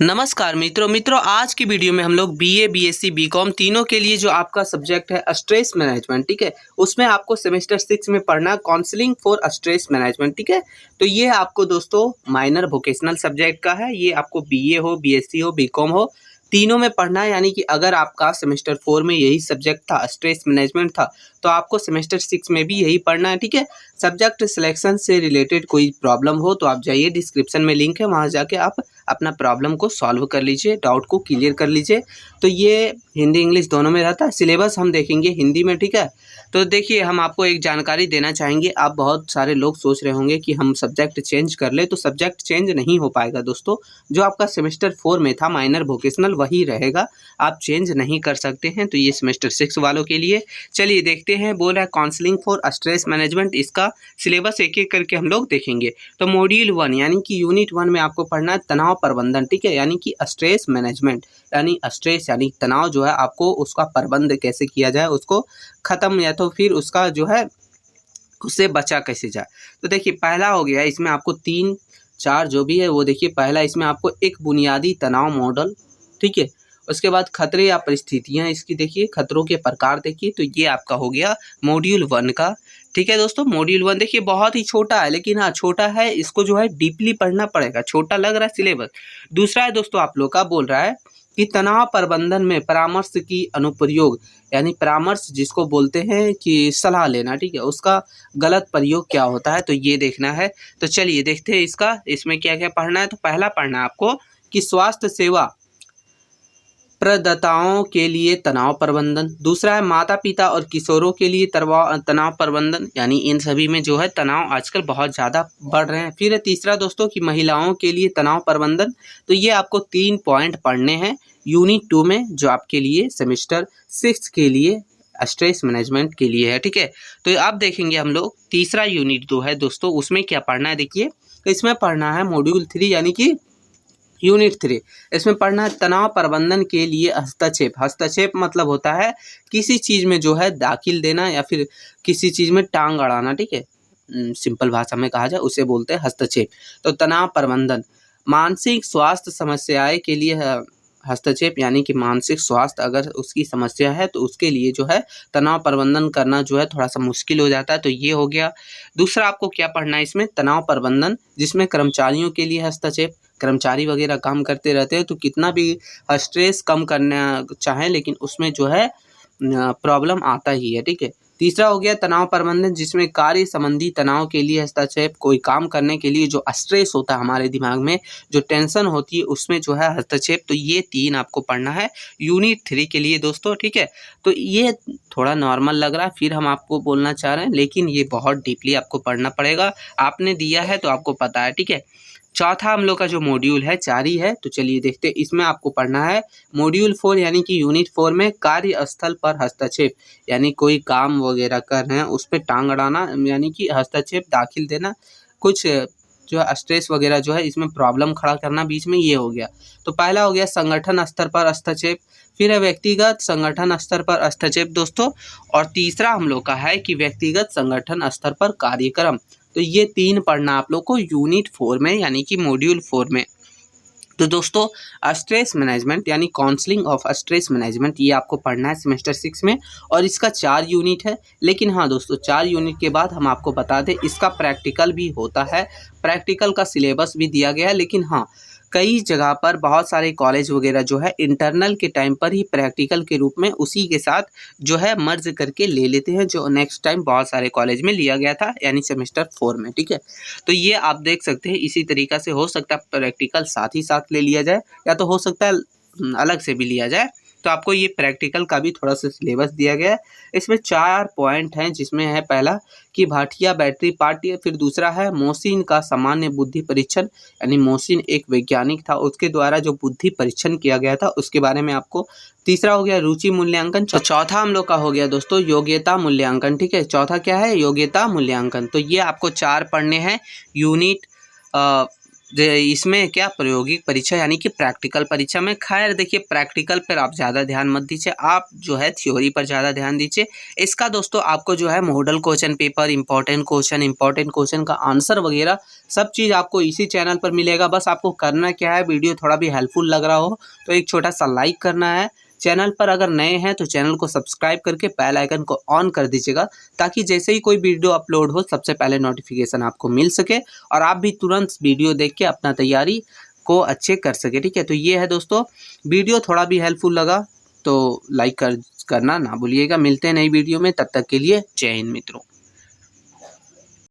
नमस्कार मित्रों आज की वीडियो में हम लोग बीए, बीएससी, बीकॉम तीनों के लिए जो आपका सब्जेक्ट है स्ट्रेस मैनेजमेंट, ठीक है, उसमें आपको सेमेस्टर 6 में पढ़ना काउंसलिंग फॉर स्ट्रेस मैनेजमेंट, ठीक है। तो ये आपको दोस्तों माइनर वोकेशनल सब्जेक्ट का है। ये आपको बीए हो, बीएससी हो, बीकॉम हो, तीनों में पढ़ना है। यानी कि अगर आपका सेमेस्टर 4 में यही सब्जेक्ट था, स्ट्रेस मैनेजमेंट था, तो आपको सेमेस्टर 6 में भी यही पढ़ना है, ठीक है। सब्जेक्ट सिलेक्शन से रिलेटेड कोई प्रॉब्लम हो तो आप जाइए, डिस्क्रिप्शन में लिंक है, वहाँ जाके आप अपना प्रॉब्लम को सॉल्व कर लीजिए, डाउट को क्लियर कर लीजिए। तो ये हिंदी इंग्लिश दोनों में रहता है। सिलेबस हम देखेंगे हिंदी में, ठीक है। तो देखिए, हम आपको एक जानकारी देना चाहेंगे। आप बहुत सारे लोग सोच रहे होंगे कि हम सब्जेक्ट चेंज कर ले, तो सब्जेक्ट चेंज नहीं हो पाएगा दोस्तों। जो आपका सेमेस्टर 4 में था माइनर वोकेशनल, वही रहेगा, आप चेंज नहीं कर सकते हैं। तो ये सेमेस्टर 6 वालों के लिए। चलिए देखते हैं। बोल रहा है काउंसलिंग फॉर स्ट्रेस मैनेजमेंट। इसका सिलेबस एक एक करके हम लोग देखेंगे। तो मॉड्यूल 1 यानी कि यूनिट 1 में आपको पढ़ना है तनाव प्रबंधन, ठीक है, यानी कि स्ट्रेस मैनेजमेंट। यानी स्ट्रेस यानी तनाव जो है, आपको उसका प्रबंध कैसे किया जाए, उसको खत्म या तो फिर उसका जो है उससे बचा कैसे जाए। तो देखिए, पहला हो गया, इसमें आपको 3-4 जो भी है वो देखिए। पहला इसमें आपको एक बुनियादी तनाव मॉडल, ठीक है। उसके बाद खतरे या परिस्थितियां, इसकी देखिए, खतरों के प्रकार देखिए। तो ये आपका हो गया मॉड्यूल 1 का, ठीक है दोस्तों। मॉड्यूल 1 देखिए बहुत ही छोटा है, लेकिन हाँ छोटा है, इसको जो है डीपली पढ़ना पड़ेगा। छोटा लग रहा है सिलेबस। दूसरा है दोस्तों आप लोग का, बोल रहा है कि तनाव प्रबंधन में परामर्श की अनुप्रयोग, यानी परामर्श जिसको बोलते हैं कि सलाह लेना, ठीक है, उसका गलत प्रयोग क्या होता है, तो ये देखना है। तो चलिए देखते हैं इसका, इसमें क्या क्या पढ़ना है। तो पहला पढ़ना है आपको कि स्वास्थ्य सेवा प्रदाताओं के लिए तनाव प्रबंधन। दूसरा है माता पिता और किशोरों के लिए तनाव प्रबंधन, यानी इन सभी में जो है तनाव आजकल बहुत ज़्यादा बढ़ रहे हैं। फिर है तीसरा दोस्तों कि महिलाओं के लिए तनाव प्रबंधन। तो ये आपको 3 पॉइंट पढ़ने हैं यूनिट 2 में, जो आपके लिए सेमेस्टर 6 के लिए स्ट्रेस मैनेजमेंट के लिए है, ठीक है। तो अब देखेंगे हम लोग तीसरा यूनिट 2 है दोस्तों, उसमें क्या पढ़ना है देखिए। तो इसमें पढ़ना है मॉड्यूल 3 यानी कि यूनिट 3। इसमें पढ़ना है तनाव प्रबंधन के लिए हस्तक्षेप। हस्तक्षेप मतलब होता है किसी चीज़ में जो है दाखिल देना या फिर किसी चीज़ में टांग अड़ाना, ठीक है। सिंपल भाषा में कहा जाए उसे बोलते हैं हस्तक्षेप। तो तनाव प्रबंधन, मानसिक स्वास्थ्य समस्याएं के लिए हस्तक्षेप, यानी कि मानसिक स्वास्थ्य अगर उसकी समस्या है तो उसके लिए जो है तनाव प्रबंधन करना जो है थोड़ा सा मुश्किल हो जाता है। तो ये हो गया। दूसरा आपको क्या पढ़ना है इसमें, तनाव प्रबंधन जिसमें कर्मचारियों के लिए हस्तक्षेप। कर्मचारी वगैरह काम करते रहते हैं, तो कितना भी स्ट्रेस कम करना चाहें, लेकिन उसमें जो है प्रॉब्लम आता ही है, ठीक है। तीसरा हो गया तनाव प्रबंधन जिसमें कार्य संबंधी तनाव के लिए हस्तक्षेप। कोई काम करने के लिए जो स्ट्रेस होता है हमारे दिमाग में, जो टेंशन होती है, उसमें जो है हस्तक्षेप। तो ये 3 आपको पढ़ना है यूनिट 3 के लिए दोस्तों, ठीक है। तो ये थोड़ा नॉर्मल लग रहा है, फिर हम आपको बोलना चाह रहे हैं, लेकिन ये बहुत डीपली आपको पढ़ना पड़ेगा। आपने दिया है तो आपको पता है, ठीक है। चौथा हम लोग का जो मॉड्यूल है 4 ही है। तो चलिए देखते हैं, इसमें आपको पढ़ना है मॉड्यूल 4 यानी कि यूनिट 4 में कार्यस्थल पर हस्तक्षेप। यानी कोई काम वगैरह कर रहे हैं उस पर टांग अड़ाना, यानी कि हस्तक्षेप दाखिल देना, कुछ जो है स्ट्रेस वगैरह जो है इसमें प्रॉब्लम खड़ा करना बीच में, ये हो गया। तो पहला हो गया संगठन स्तर पर हस्तक्षेप। फिर है व्यक्तिगत संगठन स्तर पर हस्तक्षेप दोस्तों। और तीसरा हम लोग का है कि व्यक्तिगत संगठन स्तर पर कार्यक्रम। तो ये 3 पढ़ना आप लोग को यूनिट 4 में, यानी कि मॉड्यूल 4 में। तो दोस्तों स्ट्रेस मैनेजमेंट यानी काउंसलिंग ऑफ स्ट्रेस मैनेजमेंट, ये आपको पढ़ना है सेमेस्टर 6 में, और इसका 4 यूनिट है। लेकिन हाँ दोस्तों, 4 यूनिट के बाद हम आपको बता दें इसका प्रैक्टिकल भी होता है। प्रैक्टिकल का सिलेबस भी दिया गया है, लेकिन हाँ कई जगह पर बहुत सारे कॉलेज वगैरह जो है इंटरनल के टाइम पर ही प्रैक्टिकल के रूप में उसी के साथ जो है मर्ज करके ले लेते हैं, जो नेक्स्ट टाइम बहुत सारे कॉलेज में लिया गया था, यानी सेमेस्टर 4 में, ठीक है। तो ये आप देख सकते हैं, इसी तरीक़ा से हो सकता है प्रैक्टिकल साथ ही साथ ले लिया जाए, या तो हो सकता है अलग से भी लिया जाए। तो आपको ये प्रैक्टिकल का भी थोड़ा सा सिलेबस दिया गया है। इसमें 4 पॉइंट हैं, जिसमें है पहला कि भाटिया बैटरी पार्टी। फिर दूसरा है मोहसिन का सामान्य बुद्धि परीक्षण, यानी मोहसिन एक वैज्ञानिक था, उसके द्वारा जो बुद्धि परीक्षण किया गया था उसके बारे में आपको। तीसरा हो गया रुचि मूल्यांकन। तो चौथा हम लोग का हो गया दोस्तों योग्यता मूल्यांकन, ठीक है। चौथा क्या है, योग्यता मूल्यांकन। तो ये आपको 4 पढ़ने हैं यूनिट इसमें क्या प्रायोगिक परीक्षा यानी कि प्रैक्टिकल परीक्षा में। खैर देखिए प्रैक्टिकल पर आप ज़्यादा ध्यान मत दीजिए, आप जो है थ्योरी पर ज़्यादा ध्यान दीजिए। इसका दोस्तों आपको जो है model question paper, important question का आंसर वगैरह सब चीज़ आपको इसी चैनल पर मिलेगा। बस आपको करना क्या है, वीडियो थोड़ा भी हेल्पफुल लग रहा हो तो एक छोटा सा लाइक करना है। चैनल पर अगर नए हैं तो चैनल को सब्सक्राइब करके बेल आइकन को ऑन कर दीजिएगा, ताकि जैसे ही कोई वीडियो अपलोड हो सबसे पहले नोटिफिकेशन आपको मिल सके और आप भी तुरंत वीडियो देख के अपना तैयारी को अच्छे कर सके। ठीक है, तो ये है दोस्तों, वीडियो थोड़ा भी हेल्पफुल लगा तो लाइक करना ना भूलिएगा। मिलते हैं नई वीडियो में, तब तक के लिए जय हिंद मित्रों।